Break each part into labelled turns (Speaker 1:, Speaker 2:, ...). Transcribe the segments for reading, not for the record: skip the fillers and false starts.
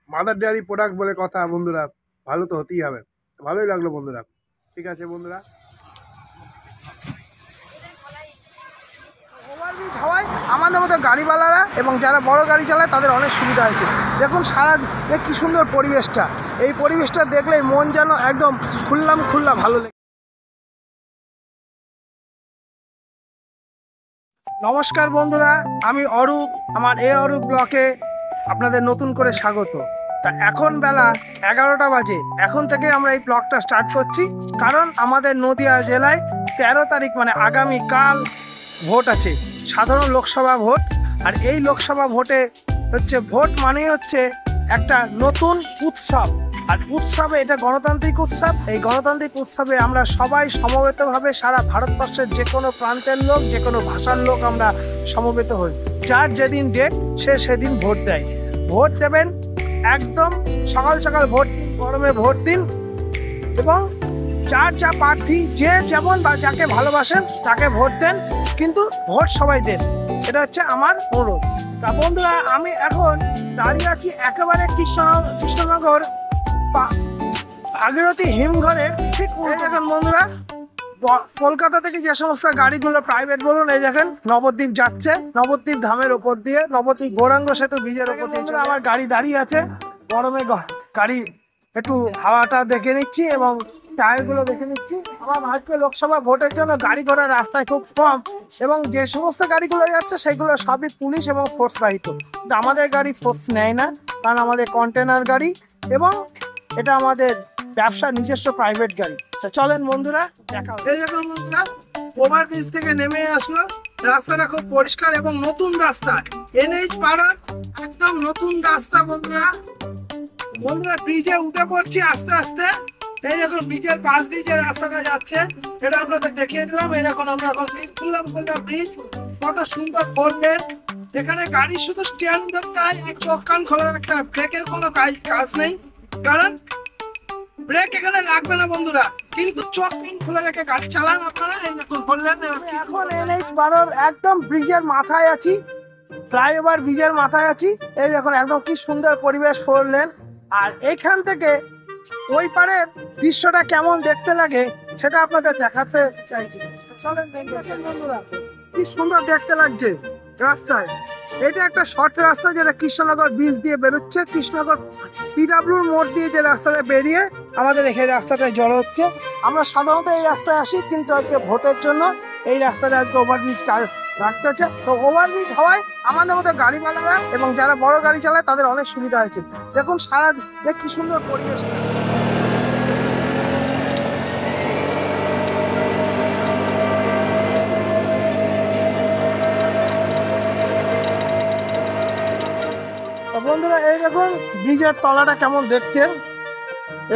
Speaker 1: Mother dairy product বলে কথা বন্ধুরা, ভালো তো হতেই হবে। ভালোই লাগলো বন্ধুরা। ঠিক আছে বন্ধুরা, ওভারব্রিজ হওয়ায় আমাদের মতো গাড়িওয়ালারা এবং যারা বড় গাড়ি চালায় তাদের অনেক সুবিধা হয়েছে। দেখুন সারা কি সুন্দর পরিবেশটা, এই পরিবেশটা দেখলেই মন যেন একদম খুল্লা ভালো লাগে। নমস্কার বন্ধুরা, আমি অরূপ, আমার অরূপ ব্লকে আপনাদের নতুন করে স্বাগত। তা এখন বেলা 11টা বাজে, এখন থেকে আমরা এই ব্লগটা স্টার্ট করছি, কারণ আমাদের নদিয়া জেলায় 13 তারিখ মানে আগামীকাল ভোট আছে, সাধারণ লোকসভা ভোট। আর এই লোকসভা ভোটে ভোট মানেই হচ্ছে একটা নতুন উৎসব, আর উৎসবে এটা গণতান্ত্রিক উৎসব। এই গণতান্ত্রিক উৎসবে আমরা সবাই সমবেতভাবে সারা ভারতবর্ষের যে কোনো প্রান্তের লোক, যে কোনো ভাষার লোক আমরা সমবেত হই। যার যেদিন ডেট সে সেদিন ভোট দেয়। ভোট দেবেন একদম সকাল সকাল ভোট দিন, গরমে ভোট দিন, এবং যার যা প্রার্থী যে যেমন বা যাকে ভালোবাসেন তাকে ভোট দেন, কিন্তু ভোট সবাই দেন, এটা হচ্ছে আমার অনুরোধ। তা বন্ধুরা, আমি এখন দাঁড়িয়ে আছি একেবারে কৃষ্ণনগর ভাগীরথী হিমঘরের ঠিক দেখেন বন্ধুরা, কলকাতা থেকে যে সমস্ত গাড়িগুলো প্রাইভেট বলুন, এই দেখেন নবদ্বীপ যাচ্ছে, নবদ্বীপ ধামের ওপর দিয়ে, নবদ্বীপ গৌরাঙ্গ সেতু ব্রিজের ওপর দিয়ে আমার গাড়ি দাঁড়িয়ে আছে। গরমে গাড়ি একটু হাওয়াটা দেখে নিচ্ছি এবং টায়ারগুলো দেখে নিচ্ছি। আমার আজকে লোকসভা ভোটের জন্য গাড়ি ঘোড়ার রাস্তায় খুব কম, এবং যে সমস্ত গাড়িগুলো যাচ্ছে সেগুলো সবই পুলিশ এবং ফোর্স বাহিত। কিন্তু আমাদের গাড়ি ফোর্স নেয় না, কারণ আমাদের কন্টেনার গাড়ি এবং এটা আমাদের ব্যবসার নিজস্ব প্রাইভেট গাড়ি। চলেন বন্ধুরা, দেখা হবে। এই দেখুন বন্ধুরা, ওভারব্রিজ থেকে নেমে আসলো, রাস্তাটা খুব পরিষ্কার এবং নতুন রাস্তা, NH 12 একদম নতুন রাস্তা বন্ধুরা। ব্রিজে উঠে পড়ছি আস্তে আস্তে। এই দেখুন ব্রিজের পাশ দিয়ে যে রাস্তাটা যাচ্ছে এটা আপনাদের দেখিয়ে দিলাম। এই দেখুন আমরা এখন ব্রিজ খুললাম, ব্রিজ কত সুন্দর করবেন। এখানে গাড়ি শুধু স্ট্যান্ড করতে হয়, চোখ কান খোলা রাখতে হয়, ব্রেকের কোনো কাজ নেই, কারণ ব্রেক এখানে লাগবে না বন্ধুরা, কিন্তু চোখ কান খোলা রেখে গাড়ি চালান আপনারা। এই দেখুন বললেন, এখন NH 12 একদম ব্রিজের মাথায় আছি, ফ্লাইওভার ব্রিজের মাথায় আছি। এই দেখুন একদম কি সুন্দর পরিবেশ, 4 লেন। আর এইখান থেকে ওই পারের দৃশ্যটা কেমন দেখতে লাগে সেটা আপনাদের দেখাতে চাইছি। চলেন বন্ধুরা, কি সুন্দর দেখতে লাগছে রাস্তায়। এটা একটা শর্ট রাস্তা যেটা কৃষ্ণনগর ব্রিজ দিয়ে বেরোচ্ছে, কৃষ্ণনগর PWর মোড় দিয়ে যে রাস্তাটা বেরিয়ে আমাদের এখানে রাস্তাটায় জড়ো হচ্ছে। আমরা সাধারণত এই রাস্তায় আসি, কিন্তু আজকে ভোটের জন্য এই রাস্তাটা আজকে ওভারব্রিজ রাখতে হচ্ছে। তো ওভারব্রিজ হওয়ায় আমাদের মতো গাড়িওয়ালারা এবং যারা বড় গাড়ি চালায় তাদের অনেক সুবিধা হয়েছে। দেখুন সারা কি সুন্দর পরিবেশ। বন্ধুরা, এই দেখুন ব্রিজের তলাটা কেমন দেখতে।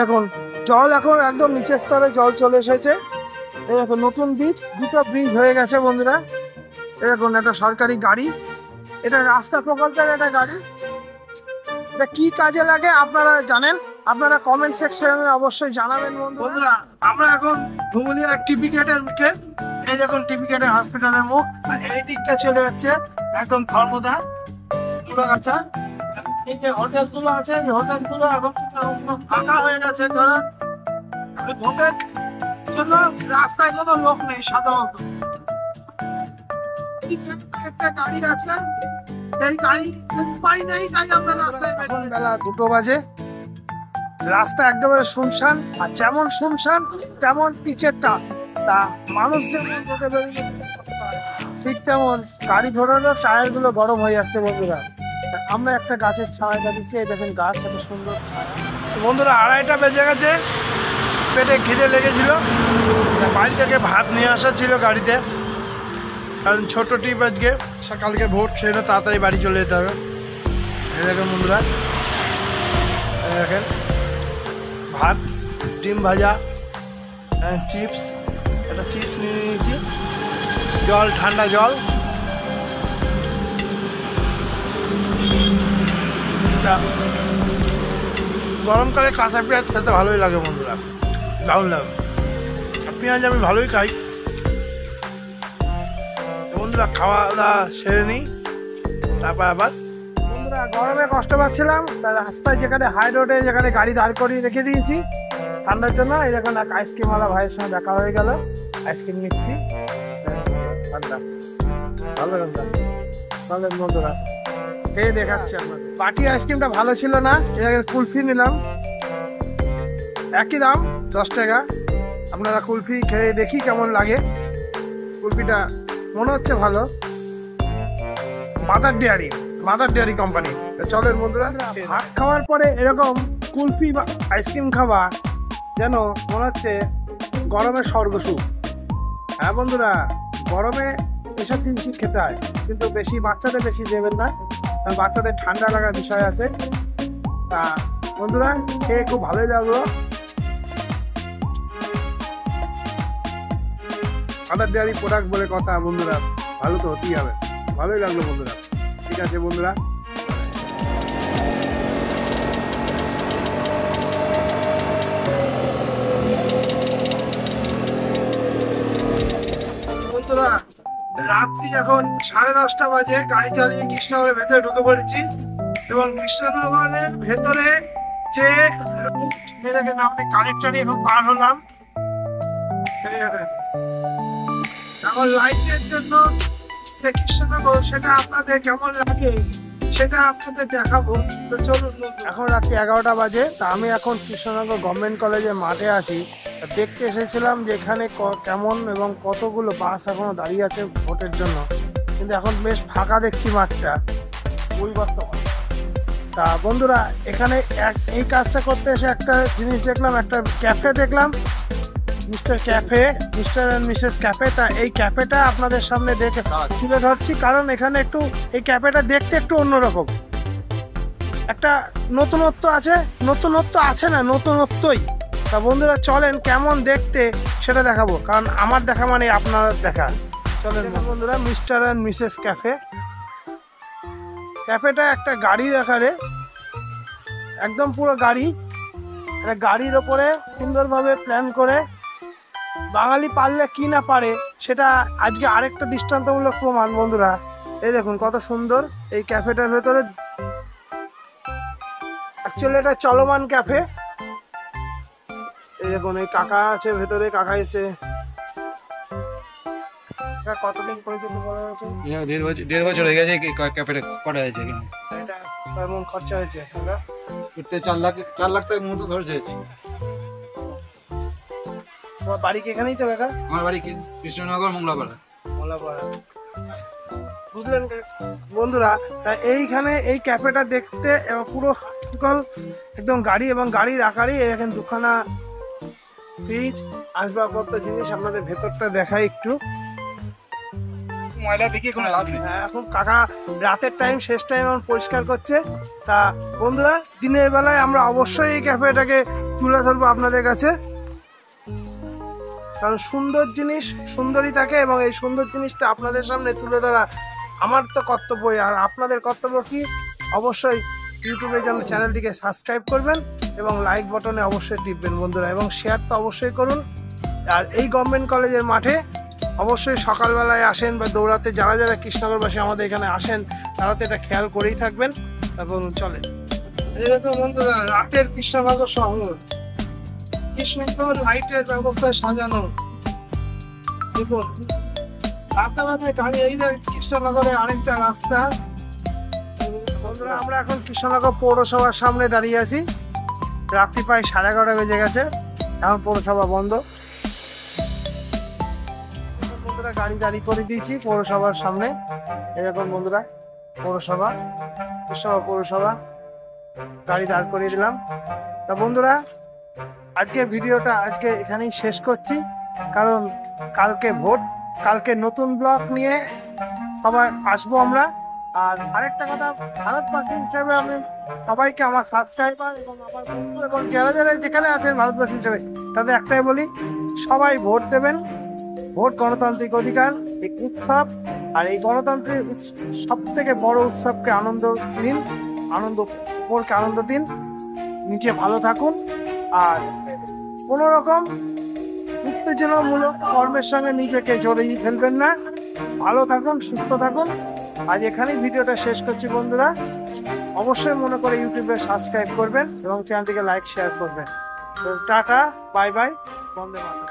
Speaker 1: এখন জল এখন একদম নিচের স্তরে জল চলে এসেছে। এই দেখুন নতুন ব্রিজ, দুটো ব্রিজ হয়ে গেছে বন্ধুরা। এই দেখুন একটা সরকারি গাড়ি, এটা রাস্তা প্রকল্পের একটা গাড়ি। এটা কি কাজে লাগে আপনারা জানেন, আপনারা কমেন্ট সেকশনে অবশ্যই জানাবেন বন্ধুরা। আমরা এখন ধুবুলিয়া টিপি গেটের মুখে। এই দেখুন টিপি গেটের হসপিটালের মুখ, আর এই দিকটা চলে যাচ্ছে একদম ধর্মদা চূড়াগাছা। এই যে হোটেলগুলো আছে, এই হোটেলগুলো এখন ফাঁকা হয়ে গেছে, কারণ ভোটের জন্য রাস্তায় কোনো লোক নেই সাধারণত। একটা গাড়ি আছে, এই গাড়ি উপায় নেই, তাই আমরা রাস্তায় এখন বেলা 2টো বাজে, রাস্তা একেবারে শুনশান। আর যেমন শুনশান তেমন পিচের তা মানুষ যেমন ঠিক তেমন গাড়ি ঘোড়ারও টায়ার গুলো গরম হয়ে যাচ্ছে বন্ধুরা। আমরা একটা গাছের ছায়া দিচ্ছি, এই দেখেন গাছ এত সুন্দর বন্ধুরা। 2:30টা বেজে গেছে, পেটে খিদে লেগেছিল, বাড়ি থেকে ভাত নিয়ে আসা ছিল গাড়িতে, কারণ ছোট ট্রিপ আজকে, সকালকে ভোট সেটা তাড়াতাড়ি বাড়ি চলে যেতে হবে। এই দেখেন বন্ধুরা, দেখেন ভাত, ডিম ভাজা, চিপস, একটা চিপস নিয়ে নিয়েছি, জল, ঠান্ডা জল। গরমকালে কাঁচা পেঁয়াজ খেতে ভালোই লাগে বন্ধুরা, দারুণ লাগে। পেঁয়াজ আমি ভালোই খাই বন্ধুরা। খাওয়া দাওয়া সেরে নিই, তারপর আবার গরমে কষ্ট পাচ্ছিলাম, রাস্তায় যেখানে হাই রোডে যেখানে গাড়ি দাঁড় করিয়ে রেখে দিয়েছি ঠান্ডার জন্য। এই দেখুন এক আইসক্রিমওয়ালা ভাইয়ের সঙ্গে দেখা হয়ে গেল, আইসক্রিম নিচ্ছি। ঠান্ডা ভালো ভালো বন্ধুরা খেয়ে দেখাচ্ছি আপনাদের। বাটি আইসক্রিমটা ভালো ছিল না, এর আগে কুলফি নিলাম, একই দাম 10 টাকা। আপনারা কুলফি খেয়ে দেখি কেমন লাগে। কুলফিটা মনে হচ্ছে ভালো, মাদার ডেয়ারি কোম্পানি। চলেন বন্ধুরা, ভাত খাওয়ার পরে এরকম কুলফি বা আইসক্রিম খাওয়া যেন মনে হচ্ছে গরমের স্বর্গসুখ। হ্যাঁ বন্ধুরা, গরমে এসব জিনিসই খেতে হয়, কিন্তু বেশি বাচ্চাদের বেশি দেবেন না, কারণ বাচ্চাদের ঠান্ডা লাগার বিষয় আছে। তা বন্ধুরা খেয়ে খুব ভালোই লাগলো। মাদার ডেয়ারি প্রোডাক্ট বলে কথা বন্ধুরা, ভালো তো হতেই হবে। ভালোই লাগলো বন্ধুরা। ঠিক আছে বন্ধুরা, রাত্রি এখন 10:30 বাজে, গাড়ি চালিয়ে কৃষ্ণনগরের ভেতরে ঢুকে পড়েছি এবং কৃষ্ণনগরের ভেতরে যে নামে কানেক্টারে এখন পার হলাম। এখন লাইটের জন্য যে কৃষ্ণনগর, সেটা আপনাদের কেমন লাগে সেটা আপনাদের দেখাবো। তো চলুন, এখন রাত্রি 11টা বাজে। তা আমি এখন কৃষ্ণনগর গভর্নমেন্ট কলেজের মাঠে আছি। দেখতে এসেছিলাম যে এখানে কেমন এবং কতগুলো বাস এখনো দাঁড়িয়ে আছে ভোটের জন্য, কিন্তু এখন বেশ ফাঁকা দেখছি মাঠটা। তা বন্ধুরা, এখানে এই কাজটা করতে এসে একটা জিনিস দেখলাম, একটা ক্যাফে দেখলাম, মিস্টার অ্যান্ড মিসেস ক্যাফে। তা এই ক্যাফেটা আপনাদের সামনে দেখে তুলে ধরছি, কারণ এখানে একটু এই ক্যাফেটা দেখতে একটু অন্যরকম, একটা নতুনত্ব আছে না, নতুনত্বই। তা বন্ধুরা চলেন কেমন দেখতে সেটা দেখাবো, কারণ আমার দেখা মানে আপনার দেখা। চলেন বন্ধুরা, মিস্টার অ্যান্ড মিসেস ক্যাফেটা একটা গাড়ির আকারে, একদম পুরো গাড়ির ওপরে সুন্দরভাবে প্ল্যান করে। বাঙালি পারলে কি না পারে সেটা আজকে আরেকটা দৃষ্টান্তমূলক প্রমাণ বন্ধুরা। এই দেখুন কত সুন্দর এই ক্যাফেটার ভেতরে। অ্যাকচুয়ালি এটা চলমান ক্যাফে। এই দেখুন এই কাকা আছে ভেতরে, কাকা এসে কতদিন করেছে?
Speaker 2: 1.5 বছর হয়ে গেছে ক্যাফেটা করা হয়েছে।
Speaker 1: এটা কেমন খরচা হয়েছে?
Speaker 2: 4 লাখ টাকার মতো খরচ হয়েছে।
Speaker 1: তোমার বাড়ি কি এখানেই তো কাকা?
Speaker 2: আমার বাড়ি কৃষ্ণনগর মোংলাপাড়া।
Speaker 1: বুঝলেন বন্ধুরা, এইখানে এই ক্যাফেটা দেখতে পুরো একদম গাড়ি এবং গাড়ির আকারে এখানে দুখানা ফ্রিজ, আসবাবপত্র জিনিস। আপনাদের ভেতরটা দেখাই একটু।
Speaker 2: ময়লা দেখি কোনো লাভ নেই।
Speaker 1: এখন কাকা রাতের টাইম, শেষ টাইম পরিষ্কার করছে। তা বন্ধুরা, দিনের বেলায় আমরা অবশ্যই এই ক্যাফেটাকে তুলে ধরবো আপনাদের কাছে, কারণ সুন্দর জিনিস সুন্দরই থাকে, এবং এই সুন্দর জিনিসটা আপনাদের সামনে তুলে ধরা আমার তো কর্তব্যই। আর আপনাদের কর্তব্য কি? অবশ্যই ইউটিউবে চ্যানেলটিকে সাবস্ক্রাইব করবেন এবং লাইক বাটনে অবশ্যই টিপবেন বন্ধুরা, এবং শেয়ার তো অবশ্যই করুন। আর এই গভর্নমেন্ট কলেজের মাঠে অবশ্যই সকালবেলায় আসেন বা দৌড়াতে, যারা কৃষ্ণনগরবাসী আমাদের এখানে আসেন তারা তো এটা খেয়াল করেই থাকবেন। এবং চলেন, এই দেখো বন্ধুরা, রাতের কৃষ্ণনগর শহর কি সুন্দর লাইটের ব্যবস্থায় সাজানো। দেখুন রাতে গাড়ি, এই কৃষ্ণনগরের আরেকটা রাস্তা। বন্ধুরা, আমরা এখন কৃষ্ণনগর পৌরসভার সামনে দাঁড়িয়ে আছি। রাত্রি প্রায় 11:30 বেজে গেছে, এখন পৌরসভা বন্ধ। বন্ধুরা গাড়ি দাঁড়িয়ে করে দিয়েছি পৌরসভার সামনে। এরকম বন্ধুরা কৃষ্ণনগর পৌরসভা গাড়ি দাঁড় করিয়ে দিলাম। তা বন্ধুরা, আজকে ভিডিওটা এখানেই শেষ করছি, কারণ কালকে ভোট, কালকে নতুন ব্লগ নিয়ে সবাই আসবো আমরা। আর আরেকটা কথা, ভারতবাসী হিসেবে আমি সবাইকে, আমার সাবস্ক্রাইবার এবং আমার বন্ধু এবং যারা যেখানে আছেন ভারতবাসী হিসেবে, তাদের একটাই বলি, সবাই ভোট দেবেন। ভোট গণতান্ত্রিক অধিকার, এই উৎসব, আর এই গণতান্ত্রিক সব থেকে বড় উৎসবকে আনন্দ দিন। নিজে ভালো থাকুন, আর কোনো রকম উত্তেজনামূলক কর্মের সঙ্গে নিজেকে জড়িয়ে ফেলবেন না। ভালো থাকুন, সুস্থ থাকুন। আজ এখানেই ভিডিওটা শেষ করছি বন্ধুরা। অবশ্যই মনে করে ইউটিউবে সাবস্ক্রাইব করবেন এবং চ্যানেলটিকে লাইক শেয়ার করবেন। তো টাটা, বাই বাই, বন্দে মাতরম।